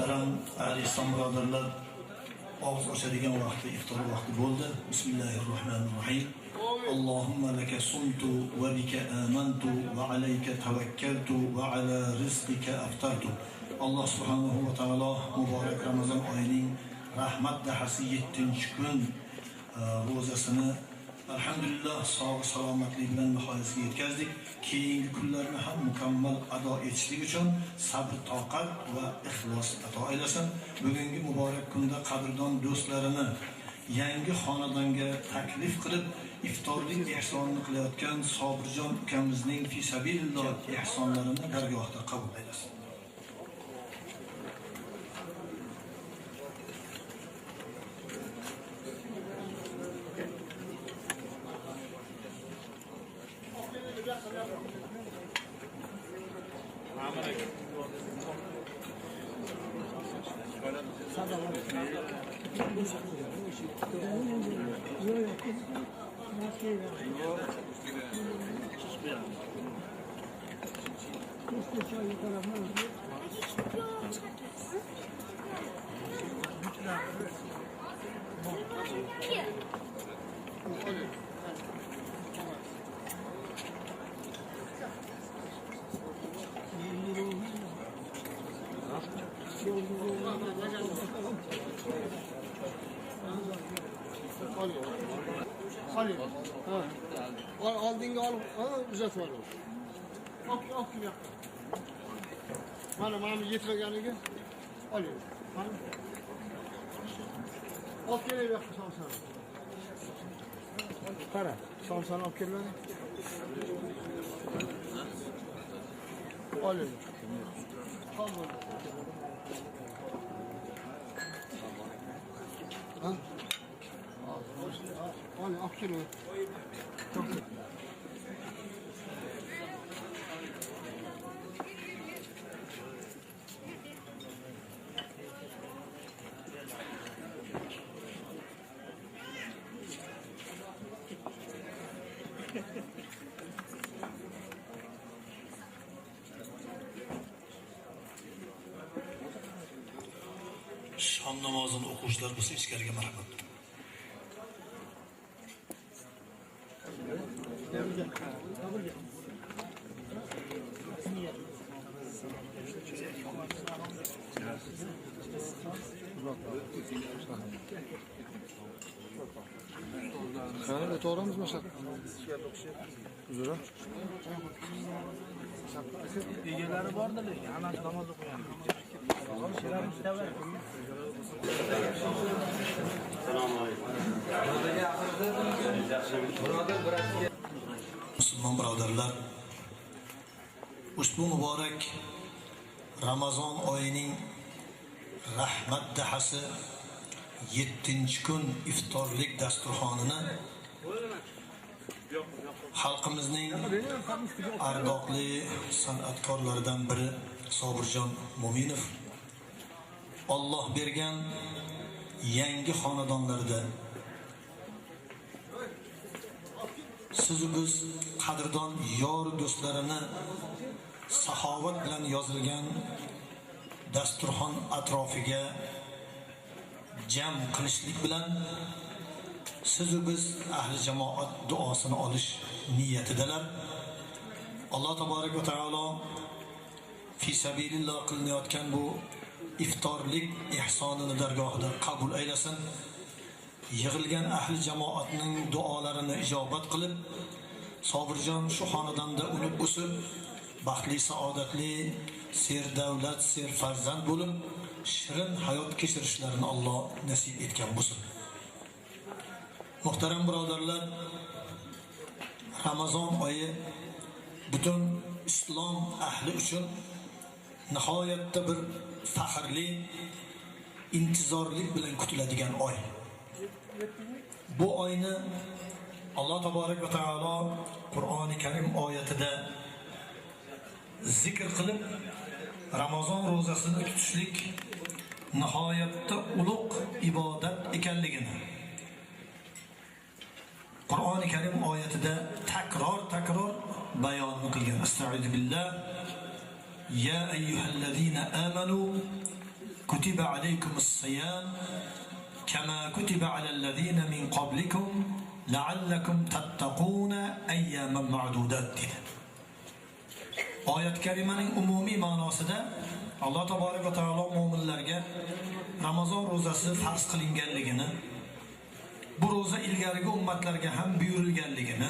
Muhtaram Ali İslam birodarlar, og'iz ochadigan vaqti iftor vaqti bo'ldi. Bismillahirrohmanirrohim. Allohumma laka sumtu va bika amantu va alayka tavakkaltu va ala rizqika aftartu. Alloh subhanahu va taolo muborak Ramazon oyining rahmat dahasi 7-kun ro'zasini alhamdulillah sog' salomatlik bilan nihoyasiga yetkazdik. Keyingi kunlarni ham mukammal ado etishlik uchun sabr, toqat va ixlos ato aylasin. Bugungi muborak kunda qadrdon do'stlarini yangi xonadonga taklif qilib iftorlik ihsonini qilayotgan Sobirjon ukamizning fi sabililloh ihsonlarini dargohda qabul aylasin. Oldinga olib, uzatib ol. Ok yoqqa. Mana yetmaganiga oling. Olib kelib yoqqa somsani. Qara, somsani olib kelmadi. Oling. Tamam. Ha? Oling, olib kelib. Shom namozini o'quvchilar bo'lsa ichkariga marhamat. Qani o'to'g'rimiz mashaq. Uzra. Egalari bordir, lekin hammasi namoz o'qigan. Musulmon birodarlar, ushbu muborak Ramazon oyining rahmat dahasi 7-kun iftorlik dasturxonini xalqimizning ardoqli san'atkorlaridan biri Sobirjon Mo'minov Alloh bergan yangi xonadonlarda siz biz qadrdon yor do'stlarini saxovat bilan yozilgan dasturxon atrofiga jam qilishlik bilan siz biz ahli jamoat duosini olish niyatidalar. Alloh taborak va taolo fi sabililloh qilinayotgan bu iftorlik ihsonini dargohida qabul aylasin. Yig'ilgan ahli jamoatning duolarini ijobat qilib, Sobirjon shu xonadonda unib o'sib, baxtli, saodatli, serdavlat, serfarzand bo'lib, shirin hayot kechirishlarini Alloh nasib etgan bo'lsin. Muhtaram birodarlar, Ramazon oyi butun islom ahli uchun nihoyatda bir faxrli, intizorlik bilan kutiladigan oy. Bu oyni Alloh taborak va taolo Qur'oni Karim oyatida zikr qilib, Ramazon ro'zasini tutishlik nihoyatda ulug' ibodat ekanligini Qur'oni Karim oyatida takror bayon qilgan. Estaizu billah. Ya ayyuhallazina amanu kutiba alaykumus siyam kama kutiba alallazina min qablikum la'allakum tattaquna ayyaman ma'dudat dedi. Oyat karimaning umumiy ma'nosida Alloh taborak va taolo mu'minlarga Ramazon ro'zasi farz qilinganligini, bu ro'za ilgarigi ummatlarga ham buyurilganligini,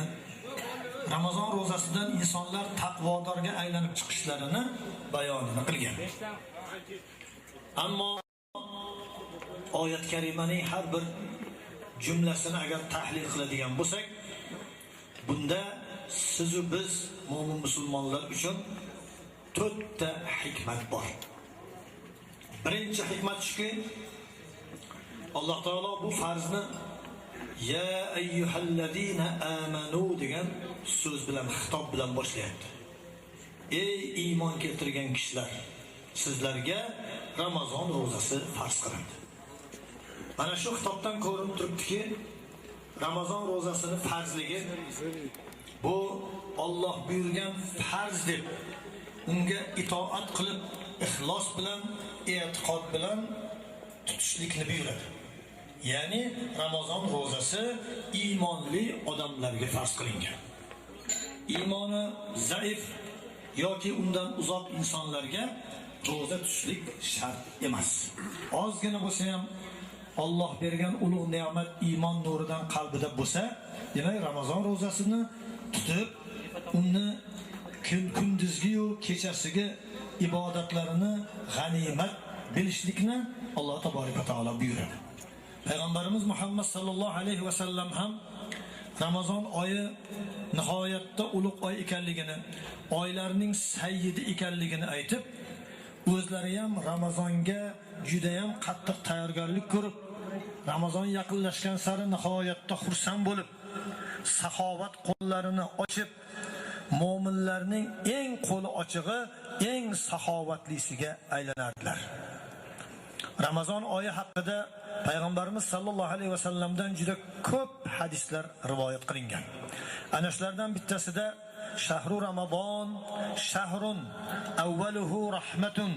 Ramazon ro'zasidan insonlar taqvodorga aylanib chiqishlarini bayonini qilgan. Ammo oyat karimaning har bir jumlasini agar tahlil qiladigan bo'lsak, bunda siz va biz mo'min musulmonlar uchun 4 ta hikmat bor. Birinchi hikmat shuki, Alloh taolo bu farzni ya ayyuhallazina amanu degan so'z bilan, xitob bilan boshlayapti. Ey iymon keltirgan kishilar, sizlarga Ramazon ro'zasi farz qilindi. Mana shu xitobdan ko'rinib turibdiki, Ramazon ro'zasini farzligi bu Alloh buyurgan farz deb unga itoat qilib, ixlos bilan, e'tiqod bilan tutishlikni buyuradi. Ya'ni Ramazon ro'zasi iymonli odamlarga farz qilingan. Iymoni zaif yoki undan uzoq insonlarga ro'za tutishlik shart emas. Ozgina bo'lsa ham Alloh bergan ulug' ne'mat iymon nuridan qalbida bo'lsa, demak Ramazon ro'zasini tutib, uni kunduzgi-yu kechasiga ibodatlarini g'animat bilishlikni Alloh taborak va taolo buyuradi. Payg'ambarimiz Muhammad sallallohu alayhi va sallam ham Ramazon oyi nihoyatda ulug' oy ekanligini, oylarning sayyidi ekanligini aytib, o'zlari ham Ramazonga juda ham qattiq tayyorgarlik ko'rib, Ramazon yaqinlashgan sari nihoyatda xursand bo'lib, saxovat qo'llarini ochib, mu'minlarning eng qo'li ochig'i, eng saxovatlisiga aylanardilar. Ramazon oyi haqida Payg'ambarimiz sallallohu alayhi va sallamdan juda ko'p hadislar rivoyat qilingan. Ana shulardan bittasida shahru Ramazon shahrun avvaluhu rahmatun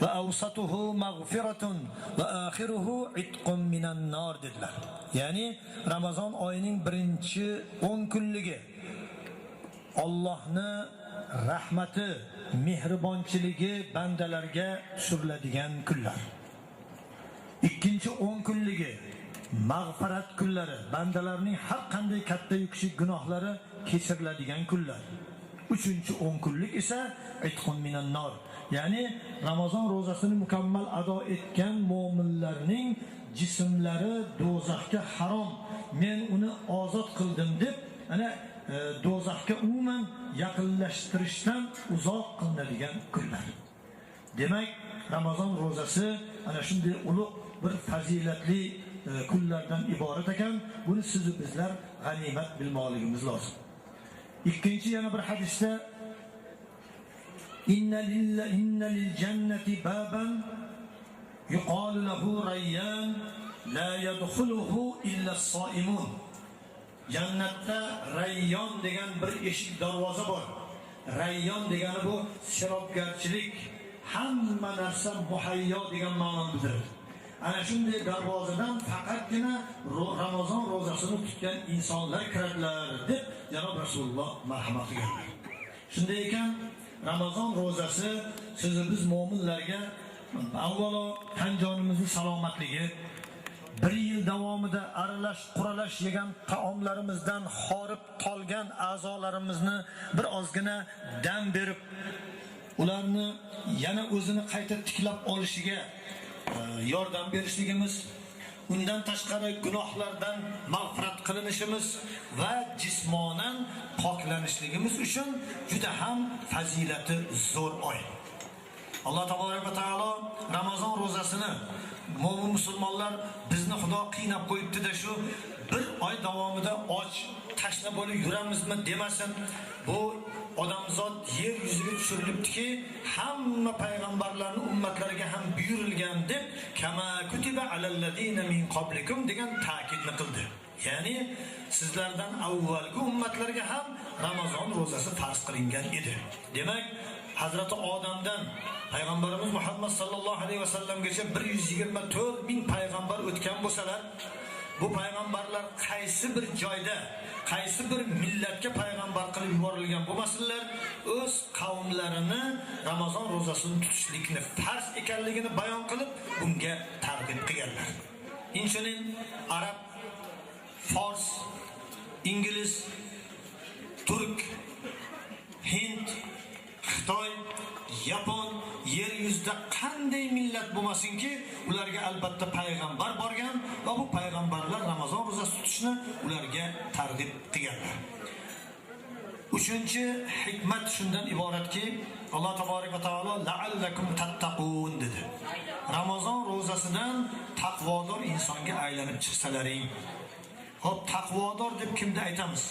va awsatuhu maghfiratun va axiruhu itqun minan nar dedilar. Ya'ni Ramazon oyining birinchi 10 kunligi Allohning rahmati, mehribonchiligi bandalarga tushiriladigan kunlar. Ikkinchi 10 kunligi mag'firat kunlari, bandalarning har qanday katta yukishik gunohlari kechiriladigan kunlar. Uchinchi 10 kunlik esa itqun minan nar. Ya'ni Ramazon ro'zasini mukammal ado etgan mu'minlarning jismlari do'zaxga harom, men uni ozod qildim deb, ana do'zaxga umuman yaqinlashtirishdan uzoq qilinadigan kunlar. Demak, Ramazon ro'zasi ana shunday ulug' bir fazilatli kunlardan iborat ekan. Buni siz va bizlar g'animat bilmoqligimiz lozim. Ikkinchi yana bir hadisda inna lil jannati baban yuqalu lahu rayyan la yadkhuluhu illa as-soimun. Jannatda Rayyon degan bir eshik darvoza bor. Rayyon degani bu sirobgarchilik, hamma narsa muhayyo degan ma'noni bildiradi. Ana shunday darvozadan faqatgina Ramazon ro'zasini tutgan insonlar kiradilar deb Janob Rasululloh marhamat qilganlar. Shunday ekan, Ramazon ro'zasi siz va biz mu'minlarga avvalo tan jonimizning salomatligi, bir yil davomida aralash quralash yegan taomlarimizdan xorib qolgan a'zolarimizni bir ozgina dam berib, ularni yana o'zini qayta tiklab olishiga yordam berishligimiz, undan tashqari gunohlardan mag'firat qilinishimiz va jismonan poklanishligimiz uchun juda ham fazilati zo'r oy. Alloh taborak va taolo Ramazon ro'zasini mo'min musulmonlar bizni Xudo qiynab qo'yibdi-da, shu bir oy davomida och tashna bo'lib yuramizmi demasin. Bu odamzod yer yuziga tushirilibdiki, hamma payg'ambarlarning ummatlariga ham buyurilgan deb kama kutiba alallazina min qablikum degan ta'kidni qildi. Ya'ni sizlardan avvalgi ummatlarga ham Ramazon ro'zasi farz qilingan edi. Demak, Hazrati Odamdan payg'ambarimiz Muhammad sallallohu alayhi vasallamgacha 124 ming payg'ambar o'tgan bo'lsalar, bu payg'ambarlar qaysi bir joyda, qaysi bir millatga payg'ambar qilib yuborilgan bo'lmasinlar, o'z qavmlarini Ramazon ro'zasini tutishlikni farz ekanligini bayon qilib, bunga targ'ib qilganlar. Inchunin arab, fors, ingliz, turk, hind, xitoy, yapon, yer yuzida qanday millat bo'lmasinki, ularga albatta payg'ambar borgan va bu payg'ambarlar Ramazon ro'zasi tutishni ularga targ'ib qilganlar. Uchinchi hikmat shundan iboratki, Alloh taborak va taolo la'allakum tattaqun dedi. Ramazon ro'zasidan taqvodor insonga aylanib chiqsalaring. Xo'p, taqvodor deb kimni aytamiz?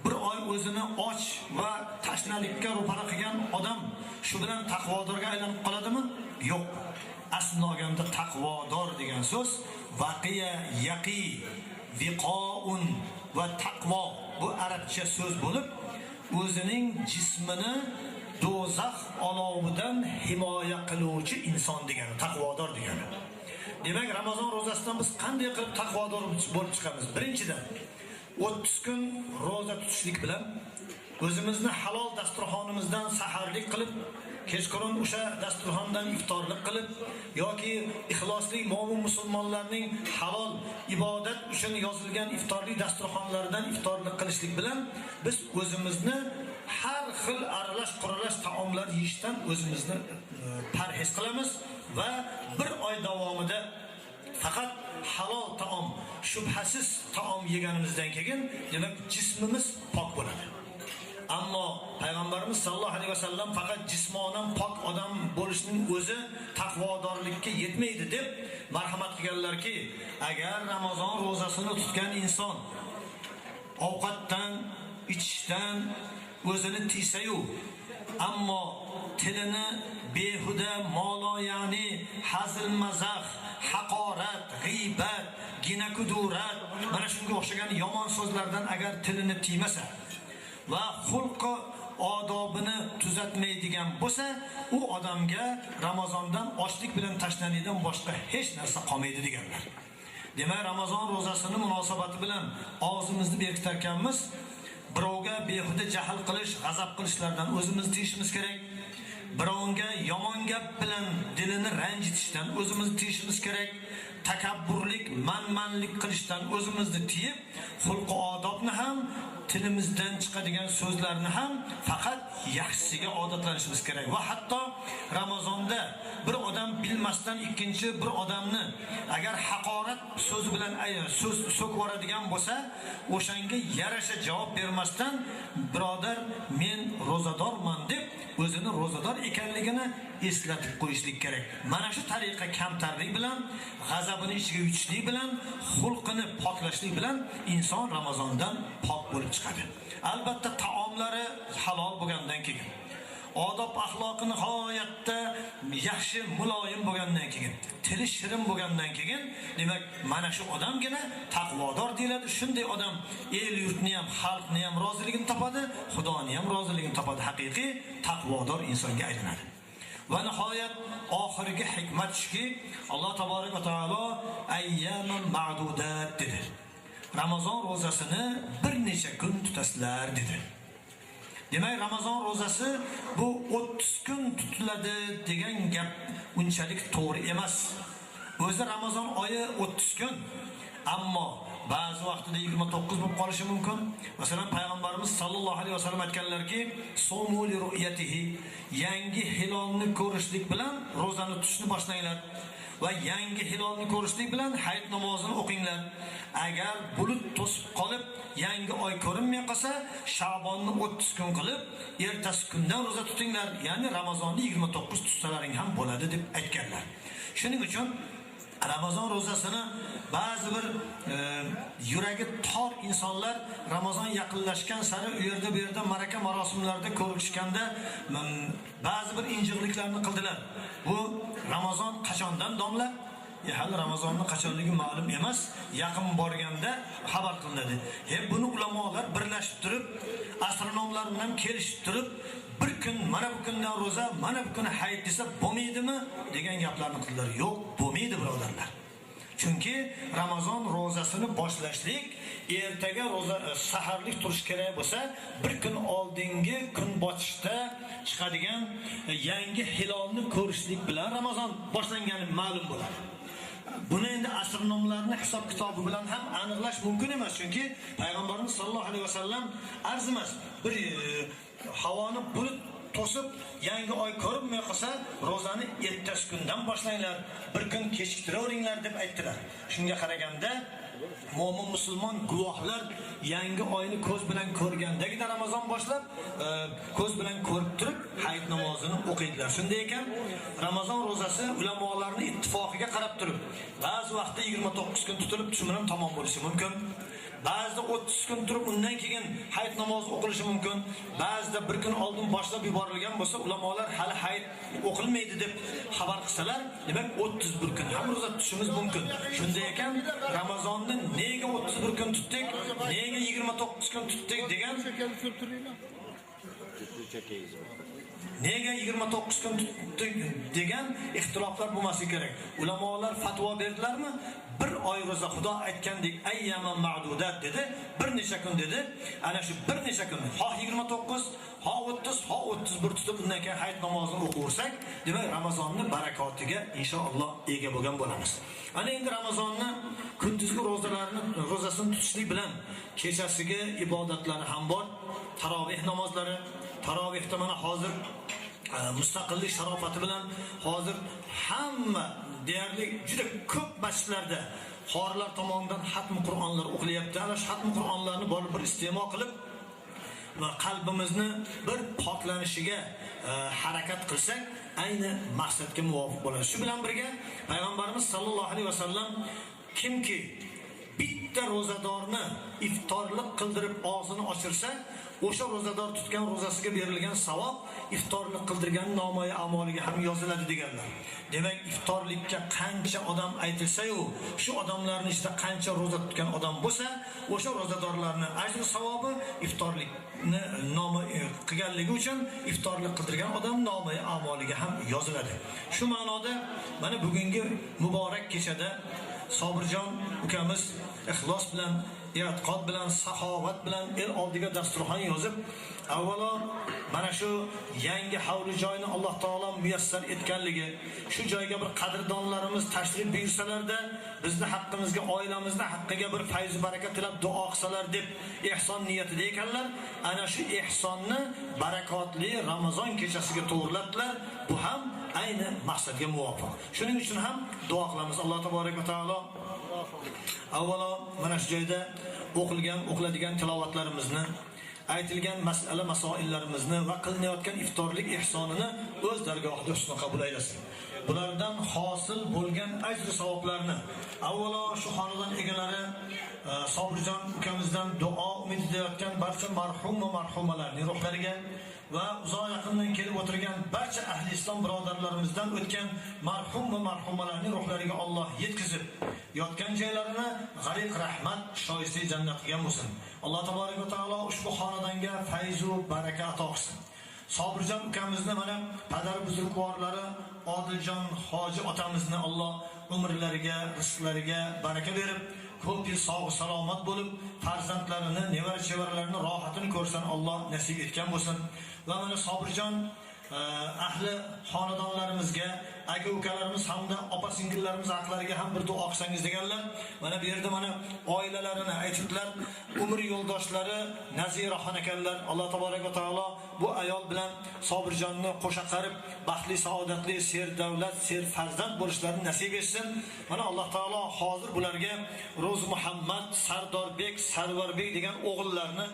Bir oy o'zini och va tashnalikka ro'para qilgan odam shu bilan taqvodorga aylanib qoladimi? Yo'q. Aslida olganda taqvodor degan so'z vaqiya, yaqi, viqoun va taqvo bu arabcha so'z bo'lib, o'zining jismini do'zax olovidan himoya qiluvchi inson degani, taqvodor degani. Demak, Ramazon ro'zasidan biz qanday qilib taqvodor bo'lib chiqamiz? Birinchidan 30 kun ro'za tutishlik bilan o'zimizni halol dasturxonimizdan saharlik qilib, kechqurun o'sha dasturxondan iftorlik qilib yoki ixlosli mo'min musulmonlarning halol ibodat uchun yozilgan iftorli dasturxonlaridan iftorlik qilishlik bilan biz o'zimizni har xil aralash-quralash taomlar yeyishdan o'zimizni parhez qilamiz va bir oy davomida faqat halol taom, shubhasiz taom yeganimizdan keyin demak jismimiz pok bo'ladi. Ammo payg'ambarimiz sallallohu alayhi vasallam faqat jismonan pok odam bo'lishning o'zi taqvodorlikka yetmaydi deb marhamat qilganlarki, agar Ramazon ro'zasini tutgan inson ovqatdan, ichishdan o'zini tiysa-yu, ammo tilini behuda, moloyani, hazil mazax, haqorat, g'iybat, ginakudurat, mana shunga o'xshagan yomon so'zlardan agar tilini tiymasa va xulqi odobini tuzatmaydigan bo'lsa, u odamga Ramazondan ochlik bilan tashnanlikdan boshqa hech narsa qolmaydi deganlar. Demak, Ramazon ro'zasini munosabati bilan og'zimizni berkitarkanmiz, birovga behuda jahl qilish, g'azab qilishlardan o'zimizni tiyishimiz kerak. Birovga yomon gap bilan dilini ranjitishdan o'zimizni tiyishimiz kerak. Takabburlik, manmanlik qilishdan o'zimizni tiyib, xulq va odobni ham, tilimizdan chiqadigan so'zlarni ham faqat yaxshisiga odatlanishimiz kerak. Va hatto Ramazonda bir odam bilmasdan ikkinchi bir odamni agar haqorat so'zi bilan so'z so'kvoradigan bo'lsa, o'shanga yarasha javob bermasdan, birodar, men ro'zadorman deb o'zini ro'zador ekanligini eslatib qo'yishlik kerak. Mana shu tariqa kamtarlik bilan, g'azabini ichiga yutishlik bilan, xulqini poklashlik bilan inson Ramazondan pok bo'lib chiqadi. Albatta taomlari halol bo'lgandan keyin, odob axloqi nihoyatda yaxshi, muloyim bo'lgandan keyin, tili shirin bo'lgandan keyin, demak, mana shu odamgina taqvodor deyiladi. Shunday odam el yurtni ham, xalqni ham roziligini topadi, Xudoni ham roziligini topadi, haqiqiy taqvodor insonga aylanadi. Va nihoyat oxirgi hikmat shuki, Alloh taborak va taolo ayyaman ma'dudat dedi. Ramazon ro'zasini bir necha kun tutasizlar dedi. Demak, Ramazon ro'zasi bu 30 kun tutiladi degan gap unchalik to'g'ri emas. O'zi Ramazon oyi 30 kun, ammo ba'zi vaqtida 29 bo'lib qolishi mumkin. Masalan, payg'ambarimiz sallallohu alayhi vasallam aytganlarki, "Somu li ru'yatihi", yangi hilolni ko'rishlik bilan ro'zani tutishni boshlanglar va yangi hilolni ko'rishlik bilan hayit namozini o'qinglar. Agar bulut to'sib qolib yangi oy ko'rinmay qolsa, Sha'bonni 30 kun qilib, ertasi kundan ro'za tutinglar, ya'ni Ramazonni 29 tutsalaring ham bo'ladi deb aytganlar. Shuning uchun Ramazon ro'zasini ba'zi bir yuragi tor insonlar Ramazon yaqinlashgan sari u yerda bu yerda maraka marosimlarda ko'rishganda ba'zi bir injiqliklarni qildilar. Bu Ramazon qachondan domla? hali Ramazonni qachonligi ma'lum emas, yaqin borganda xabar qilinadi. Buni ulamolar birlashib turib, astronomlar bilan kelishib turib, bir kun mana bu kundan roza, mana bu kun hayit desa bo'lmaydimi degan gaplarni qildilar. Yo'q, bo'lmaydi birodarlar. Chunki Ramazon rozasini boshlashlik, ertaga roza saharlik turish kerak bo'lsa, bir kun oldingi kun botishda chiqadigan yangi hilolni ko'rishlik bilan Ramazon boshlangani ma'lum bo'ladi. Buni endi astronomlarning hisob kitobi bilan ham aniqlash mumkin emas, chunki payg'ambarimiz sollallohu alayhi vasallam arzimas bir havoni bulut to'sib yangi oy ko'rinmay qolsa, rozani ertasi kundan boshlanglar, bir kun kechiktiraveringlar deb aytdilar. Shunga qaraganda mo'min musulmon guvohlar yangi oyni ko'z bilan ko'rgandagina Ramazon boshlab, ko'z bilan ko'rib turib hayit namozini o'qiydilar. Shunday ekan, Ramazon rozasi ulamolarning ittifoqiga qarab turib, ba'zi vaqtda 29 kun tutilib tushum bilan tamom bo'lishi mumkin. Ba'zida 30 kun turib undan keyin hayit namozi o'qilishi mumkin. Ba'zida bir kun oldin boshlab yuborilgan bo'lsa, ulamolar hali hayit o'qilmaydi deb xabar qilsalar, demak 31 kun ham roza tutishimiz mumkin. Shunday ekan, Ramazonni nega 31 kun tutdik, nega 29 kun tutdik degan nega 29 kun tutdik degan ixtiloflar bo'lmasi kerak. Ulamolar fatvo berdilarmi? Bir oy roza Xudo aytgandek ayyaman ma'dudat dedi, bir necha kun dedi. Ana shu bir necha kun, ha 29, ha 30, ha 31 tutib undan keyin hayit namozini o'qisak, demak Ramazonni barakotiga inshaalloh ega bo'lgan bo'lamiz. Ana endi Ramazonni kunduzgi rozasini tutishlik bilan kechasiga ibodatlari ham bor. Taroveh namozlari, tarovehda mana hozir mustaqillik sharofati bilan hozir hamma deyarli juda ko'p masjidlarda xorlar tomonidan xatm Qur'onlar o'qilyapti. Ana shu xatm Qur'onlarni borib bir iste'mol qilib va qalbimizni bir poklanishiga harakat qilsak, ayni maqsadga muvofiq bo'ladi. Shu bilan birga payg'ambarimiz sollallohu alayhi vasallam kimki bitta rozadorni iftorlik qildirib og'zini ochirsa, o'sha rozador tutgan rozasiga berilgan savob iftorlik qildirgan nomoy amaliga ham yoziladi deganlar. Demak, iftorlikka qancha odam aytilsa-yu, shu odamlarning ichida qancha roza tutgan odam bo'lsa, o'sha rozadorlarning ajri savobi iftorlikni nomi qilganligi uchun iftorlik qildirgan odam nomoy amaliga ham yoziladi. Shu ma'noda mana bugungi muborak kechada Sobirjon ukamiz ixlos bilan, e'tiqod bilan, saxovat bilan el oldiga dasturxon yozib, avvalo mana shu yangi havli joyni Alloh taolo muyassar etganligi, shu joyga bir qadrdonlarimiz tashrif buyursalarda, bizni haqqimizga, oilamizning haqqiga bir fayz baraka tilab duo qilsalar deb ihson niyatida ekanlar. Ana shu ihsonni barakotli Ramazon kechasiga to'g'riladilar. Bu ham ayni maqsadga muvofiq. Shuning uchun ham duo qilamiz. Alloh taborak va taolo avvalo mana shu joyda o'qiladigan tilovatlarimizni, aytilgan masala masoillarimizni va qilinayotgan iftorlik ihsonini o'z dargohida husn qabul aylasin. Bulardan hosil bo'lgan ajr savoblarni avvalo shu xonadon egalari Sobirjon ukamizdan duo umid etayotgan barcha marhum va marhumalarning ruhlariga va uzoq yaqindan kelib o'tirgan barcha ahli islom birodarlarimizdan o'tgan marhum va marhumalarning ruhlariga Alloh yetkazib, yotgan joylarini g'ariq rahmat shoyisi jannat qilgan bo'lsin. Alloh taborak va taolo ushbu xonadonga fayz va baraka ato qilsin. Sobirjon ukamizni mana padar buzrukvorlari Odiljon hoji otamizni Alloh umrlariga, rizqlariga baraka berib, ko'p yil sog' salomat bo'lib, farzandlarini, nevara-chevaralarini rohatini ko'rsan Alloh nasib etgan bo'lsin. Va mana Sobirjon ahli xonadonlarimizga, aka ukalarimiz hamda opa singillarimiz haqlariga ham bir duo qilsangiz deganlar. Mana bu yerda mana oilalarini aytibdilar. Umr yo'ldoshlari Nazira xonakanlar. Alloh taborak va taolo bu ayol bilan Sobirjonni qo'sha qarib, baxtli, saodatli, ser davlat, ser farzand bo'lishlarini nasib etsin. Mana Alloh taolo hozir bularga Ro'z Muhammad, Sardorbek, Sarvarbek degan o'g'illarni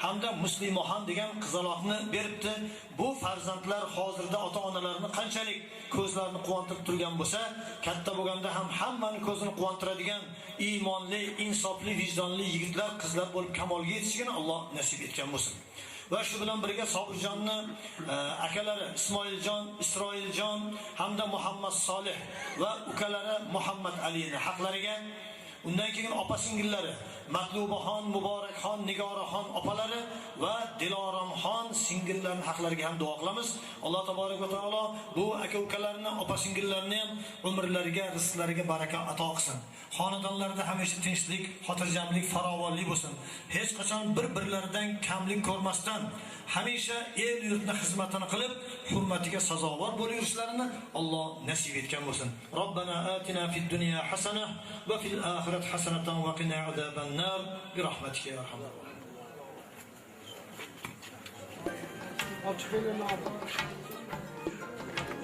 hamda Muslimoxon degan qizaloqni beribdi. Bu farzandlar hozirda ota-onalarini qanchalik ko'zlarini quvontirib turgan bo'lsa, katta bo'lganda ham hammani ko'zini quvontiradigan iymonli, insofli, vijdonli yigitlar, qizlar bo'lib kamolga yetishishini Alloh nasib etgan bo'lsin. va shu bilan birga Sobirjonni akalari Ismoiljon, Isroiljon hamda Muhammad Solih va ukalari Muhammad Alini haqlariga, undan keyin opa-singillari Matlubaxon, Muborakxon, Nigoraxon opalari va Diloramxon singillarining haqlariga ham duo qilamiz. Alloh taborak va taolo bu aka-ukalarni, opa-singillarni ham umrlariga, rizqlariga baraka ato qilsin. Xonadonlarda hamisha tinchlik, xotirjamlik, farovonlik bo'lsin. Hech qachon bir-birlaridan kamlik ko'rmasdan hamisha el yurtning xizmatini qilib, hurmatiga sazovor bo'lib yurishlarini Alloh nasib etgan bo'lsin. Robbana atina fid dunya hasanah va fil oxirati hasanatan va qina azaban nar bi rahmatika ya arhamar rohimin. Açık elini al.